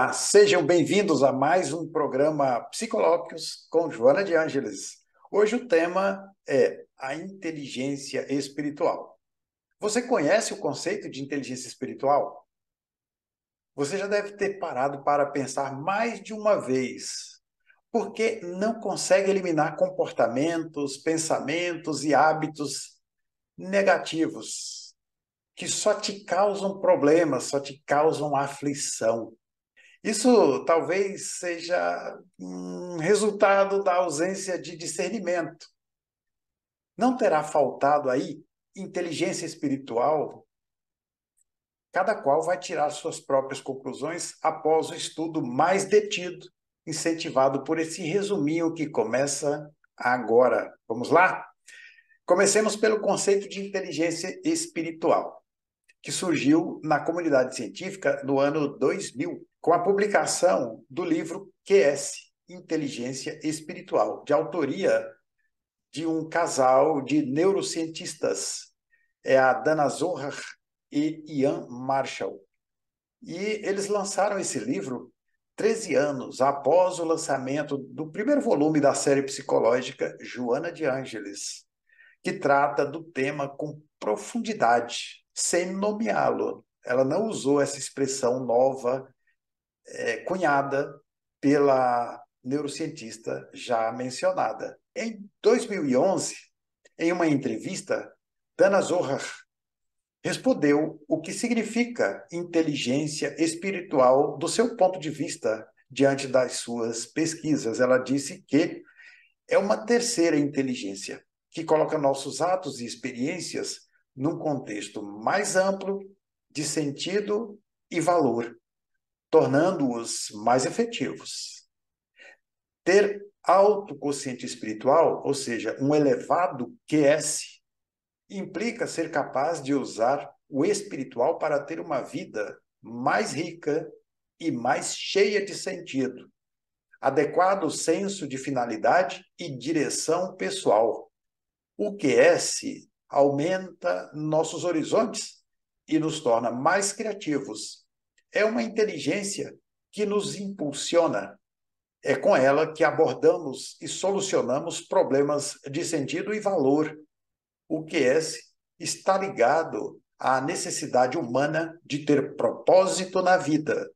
Olá, sejam bem-vindos a mais um programa Psicológicos com Joana de Ângeles. Hoje o tema é a inteligência espiritual. Você conhece o conceito de inteligência espiritual? Você já deve ter parado para pensar mais de uma vez, porque não consegue eliminar comportamentos, pensamentos e hábitos negativos que só te causam problemas, só te causam aflição. Isso talvez seja um resultado da ausência de discernimento. Não terá faltado aí inteligência espiritual? Cada qual vai tirar suas próprias conclusões após o estudo mais detido, incentivado por esse resuminho que começa agora. Vamos lá? Comecemos pelo conceito de inteligência espiritual, que surgiu na comunidade científica no ano 2000, com a publicação do livro QS, Inteligência Espiritual, de autoria de um casal de neurocientistas, a Dana Zohar e Ian Marshall. E eles lançaram esse livro 13 anos após o lançamento do primeiro volume da série psicológica Joana de Ângeles, que trata do tema com profundidade, sem nomeá-lo. Ela não usou essa expressão nova, cunhada pela neurocientista já mencionada. Em 2011, em uma entrevista, Dana Zohar respondeu o que significa inteligência espiritual do seu ponto de vista diante das suas pesquisas. Ela disse que é uma terceira inteligência que coloca nossos atos e experiências num contexto mais amplo de sentido e valor, tornando-os mais efetivos. Ter autoconsciente espiritual, ou seja, um elevado QS, implica ser capaz de usar o espiritual para ter uma vida mais rica e mais cheia de sentido, adequado senso de finalidade e direção pessoal. O QS aumenta nossos horizontes e nos torna mais criativos. É uma inteligência que nos impulsiona. É com ela que abordamos e solucionamos problemas de sentido e valor. O QS está ligado à necessidade humana de ter propósito na vida.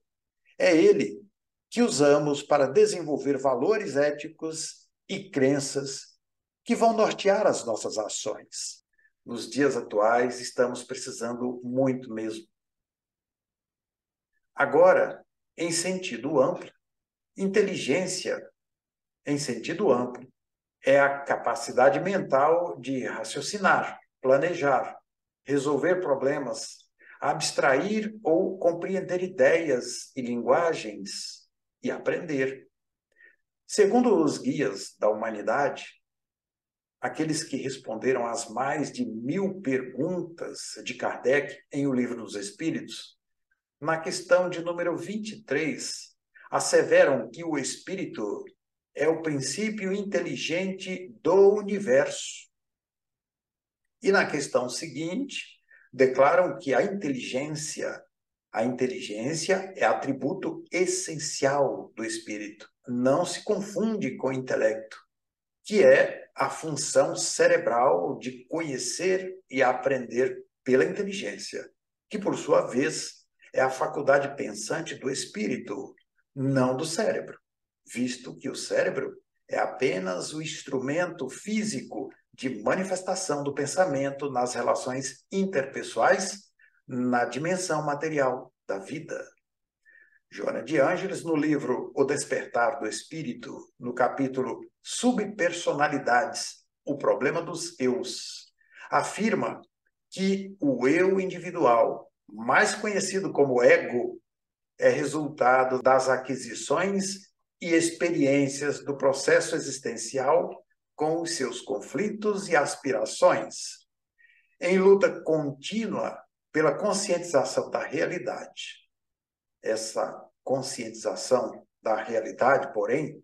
É ele que usamos para desenvolver valores éticos e crenças que vão nortear as nossas ações. Nos dias atuais, estamos precisando muito mesmo. Agora, em sentido amplo, inteligência, em sentido amplo, é a capacidade mental de raciocinar, planejar, resolver problemas, abstrair ou compreender ideias e linguagens e aprender. Segundo os guias da humanidade, aqueles que responderam às mais de 1000 perguntas de Kardec em O Livro dos Espíritos, na questão de número 23, asseveram que o espírito é o princípio inteligente do universo. E na questão seguinte, declaram que a inteligência é atributo essencial do espírito. Não se confunde com o intelecto, que é a função cerebral de conhecer e aprender pela inteligência, que, por sua vez, é a faculdade pensante do espírito, não do cérebro, visto que o cérebro é apenas o instrumento físico de manifestação do pensamento nas relações interpessoais, na dimensão material da vida. Joana de Ângeles, no livro O Despertar do Espírito, no capítulo Subpersonalidades, o problema dos eus, afirma que o eu individual, mais conhecido como ego, é resultado das aquisições e experiências do processo existencial com os seus conflitos e aspirações, em luta contínua pela conscientização da realidade. Essa conscientização da realidade, porém,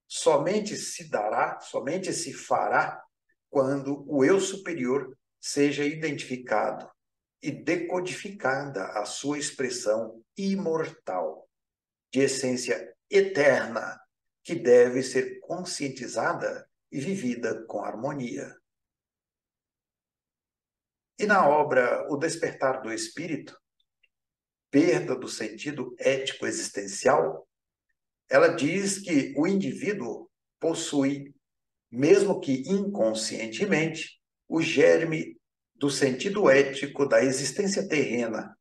somente se fará quando o eu superior seja identificado e decodificada a sua expressão imortal. de essência eterna, que deve ser conscientizada e vivida com harmonia. E na obra O Despertar do Espírito, Perda do Sentido Ético Existencial, ela diz que o indivíduo possui, mesmo que inconscientemente, o germe do sentido ético da existência terrena,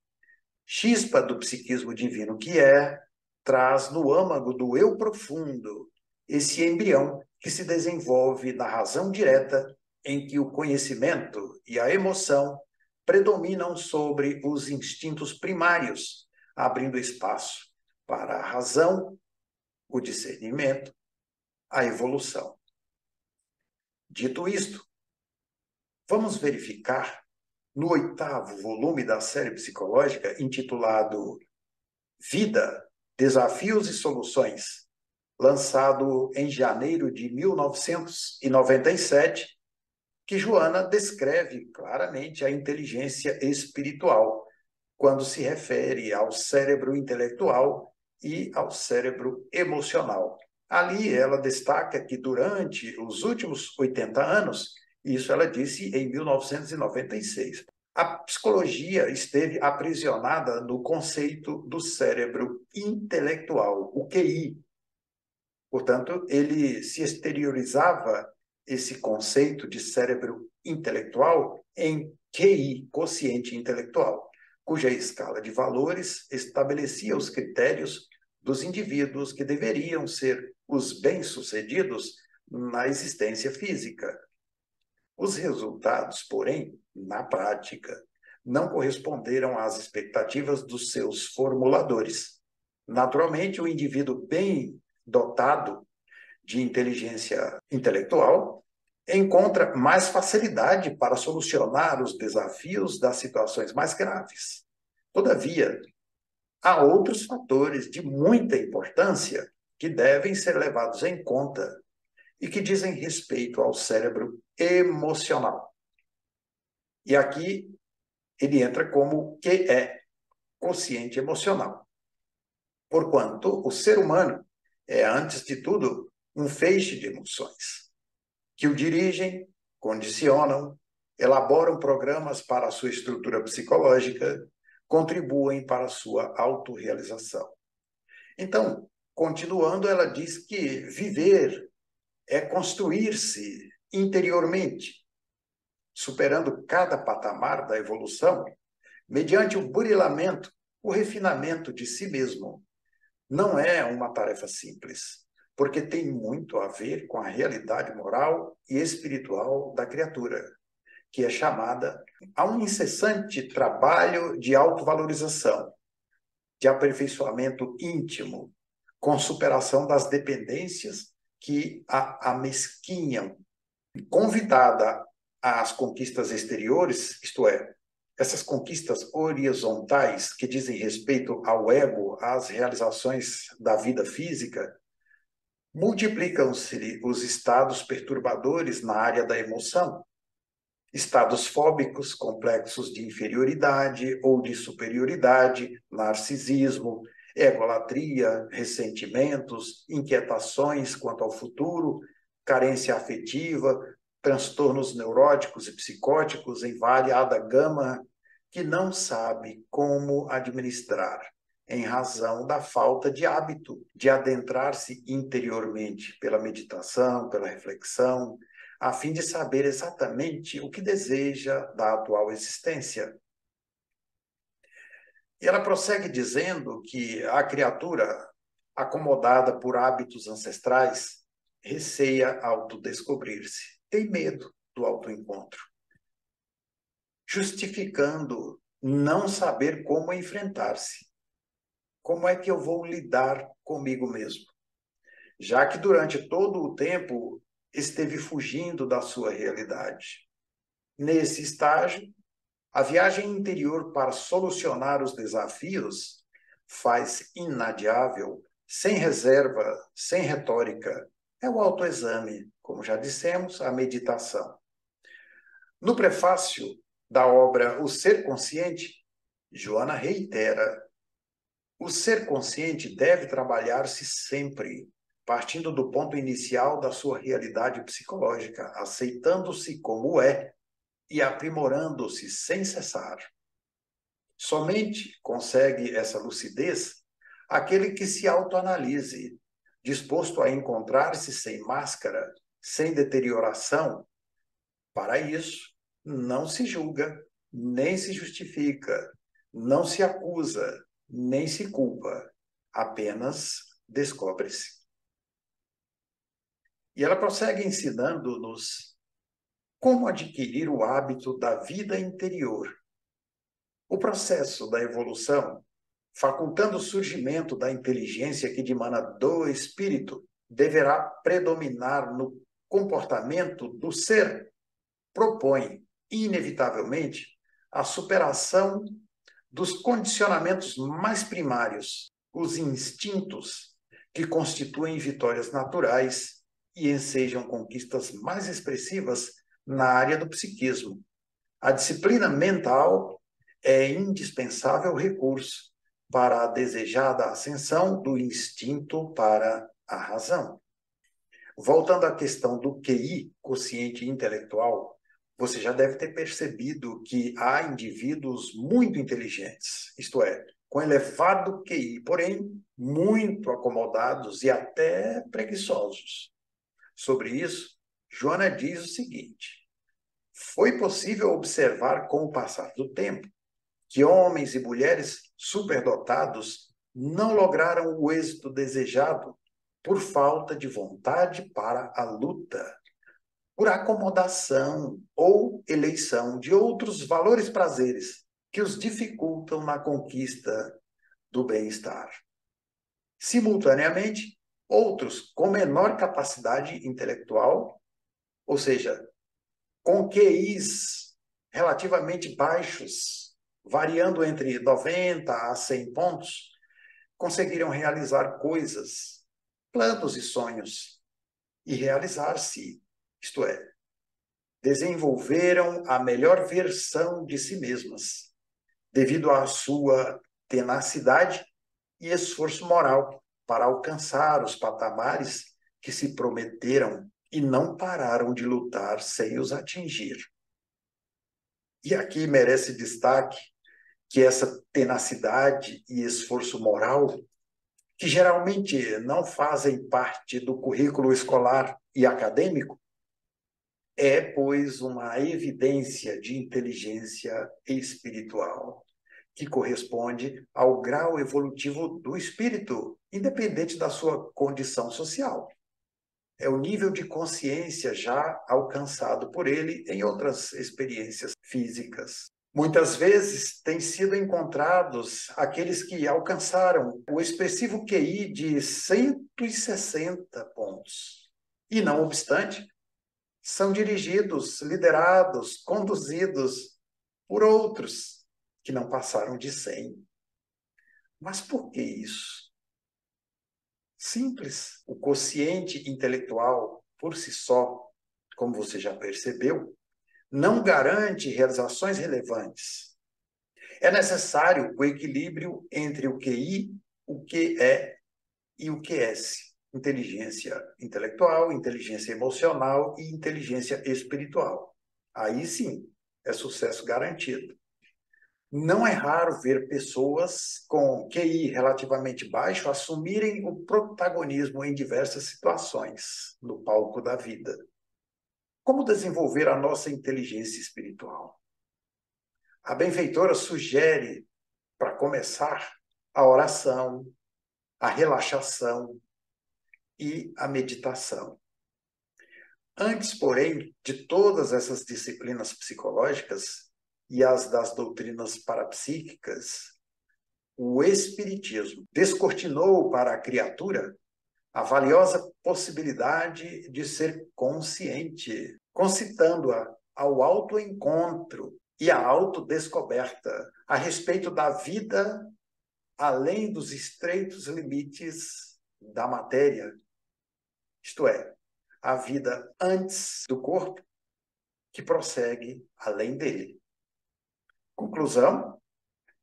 chispa do psiquismo divino que traz no âmago do eu profundo esse embrião que se desenvolve na razão direta em que o conhecimento e a emoção predominam sobre os instintos primários, abrindo espaço para a razão, o discernimento, a evolução. Dito isto, vamos verificar no 8º volume da série psicológica, intitulado Vida, Desafios e Soluções, lançado em janeiro de 1997, que Joana descreve claramente a inteligência espiritual, quando se refere ao cérebro intelectual e ao cérebro emocional. Ali ela destaca que durante os últimos 80 anos, isso ela disse em 1996, a psicologia esteve aprisionada no conceito do cérebro intelectual, o QI. Portanto, ele se exteriorizava esse conceito de cérebro intelectual em QI, quociente intelectual, cuja escala de valores estabelecia os critérios dos indivíduos que deveriam ser os bem-sucedidos na existência física. Os resultados, porém, na prática, não corresponderam às expectativas dos seus formuladores. Naturalmente, o indivíduo bem dotado de inteligência intelectual encontra mais facilidade para solucionar os desafios das situações mais graves. Todavia, há outros fatores de muita importância que devem ser levados em conta e que dizem respeito ao cérebro emocional. E aqui ele entra como QE, quociente emocional. Porquanto o ser humano é, antes de tudo, um feixe de emoções que o dirigem, condicionam, elaboram programas para a sua estrutura psicológica, contribuem para a sua autorrealização. Então, continuando, ela diz que viver é construir-se interiormente, superando cada patamar da evolução, mediante o burilamento, o refinamento de si mesmo. Não é uma tarefa simples, porque tem muito a ver com a realidade moral e espiritual da criatura, que é chamada a um incessante trabalho de autovalorização, de aperfeiçoamento íntimo, com superação das dependências que a amesquinham. Convidada às conquistas exteriores, isto é, essas conquistas horizontais que dizem respeito ao ego, às realizações da vida física, multiplicam-se os estados perturbadores na área da emoção, estados fóbicos, complexos de inferioridade ou de superioridade, narcisismo, egolatria, ressentimentos, inquietações quanto ao futuro, carência afetiva, transtornos neuróticos e psicóticos em variada gama que não sabe como administrar, em razão da falta de hábito de adentrar-se interiormente pela meditação, pela reflexão, a fim de saber exatamente o que deseja da atual existência. E ela prossegue dizendo que a criatura, acomodada por hábitos ancestrais, receia autodescobrir-se, tem medo do autoencontro, justificando não saber como enfrentar-se. Como é que eu vou lidar comigo mesmo? Já que durante todo o tempo esteve fugindo da sua realidade. Nesse estágio, a viagem interior para solucionar os desafios faz inadiável, sem reserva, sem retórica. É o autoexame, como já dissemos, a meditação. No prefácio da obra O Ser Consciente, Joana reitera O ser consciente deve trabalhar-se sempre, partindo do ponto inicial da sua realidade psicológica, aceitando-se como é e aprimorando-se sem cessar. Somente consegue essa lucidez aquele que se autoanalise, disposto a encontrar-se sem máscara, sem deterioração. Para isso, não se julga, nem se justifica, não se acusa, nem se culpa, apenas descobre-se. E ela prossegue ensinando-nos como adquirir o hábito da vida interior. O processo da evolução, facultando o surgimento da inteligência que dimana do espírito, deverá predominar no comportamento do ser, propõe, inevitavelmente, a superação dos condicionamentos mais primários, os instintos, que constituem vitórias naturais e ensejam conquistas mais expressivas na área do psiquismo. A disciplina mental é indispensável recurso para a desejada ascensão do instinto para a razão. Voltando à questão do QI, quociente intelectual, você já deve ter percebido que há indivíduos muito inteligentes, isto é, com elevado QI, porém muito acomodados e até preguiçosos. Sobre isso, Joana diz o seguinte: foi possível observar com o passar do tempo que homens e mulheres superdotados não lograram o êxito desejado por falta de vontade para a luta, por acomodação ou eleição de outros valores prazeres que os dificultam na conquista do bem-estar. Simultaneamente, outros com menor capacidade intelectual, ou seja, com QIs relativamente baixos, variando entre 90 a 100 pontos, conseguiram realizar coisas, planos e sonhos, e realizar-se, isto é, desenvolveram a melhor versão de si mesmas, devido à sua tenacidade e esforço moral para alcançar os patamares que se prometeram e não pararam de lutar sem os atingir. E aqui merece destaque que essa tenacidade e esforço moral, que geralmente não fazem parte do currículo escolar e acadêmico, é, pois, uma evidência de inteligência espiritual, que corresponde ao grau evolutivo do espírito, independente da sua condição social. É o nível de consciência já alcançado por ele em outras experiências físicas. Muitas vezes têm sido encontrados aqueles que alcançaram o expressivo QI de 160 pontos. E, não obstante, são dirigidos, liderados, conduzidos por outros que não passaram de 100. Mas por que isso? Simples. O quociente intelectual, por si só, como você já percebeu, não garante realizações relevantes. É necessário o equilíbrio entre o QI, o QE e o QS. Inteligência intelectual, inteligência emocional e inteligência espiritual. Aí sim, é sucesso garantido. Não é raro ver pessoas com QI relativamente baixo assumirem o protagonismo em diversas situações no palco da vida. Como desenvolver a nossa inteligência espiritual? A benfeitora sugere, para começar, a oração, a relaxação e a meditação. Antes, porém, de todas essas disciplinas psicológicas e as das doutrinas parapsíquicas, o Espiritismo descortinou para a criatura a valiosa possibilidade de ser consciente, concitando-a ao autoencontro e à autodescoberta a respeito da vida além dos estreitos limites da matéria, isto é, a vida antes do corpo, que prossegue além dele. Conclusão: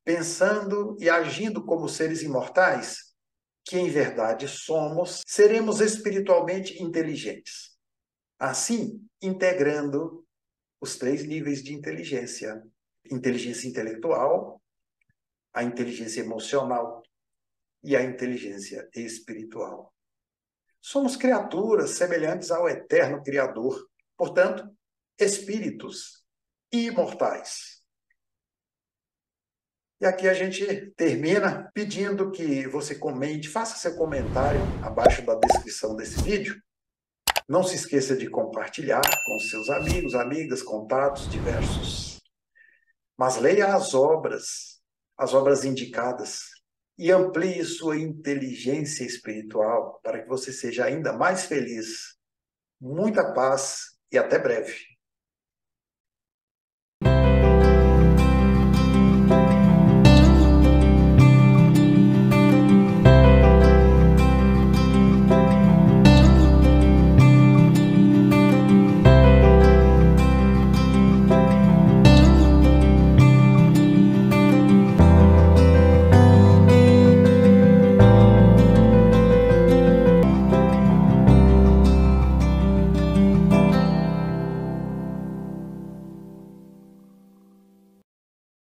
pensando e agindo como seres imortais, que em verdade somos, seremos espiritualmente inteligentes. Assim, integrando os 3 níveis de inteligência: inteligência intelectual, a inteligência emocional e a inteligência espiritual. Somos criaturas semelhantes ao eterno Criador, portanto, espíritos imortais. E aqui a gente termina pedindo que você comente, faça seu comentário abaixo da descrição desse vídeo. Não se esqueça de compartilhar com seus amigos, amigas, contatos diversos. Mas leia as obras indicadas, e amplie sua inteligência espiritual para que você seja ainda mais feliz. Muita paz e até breve.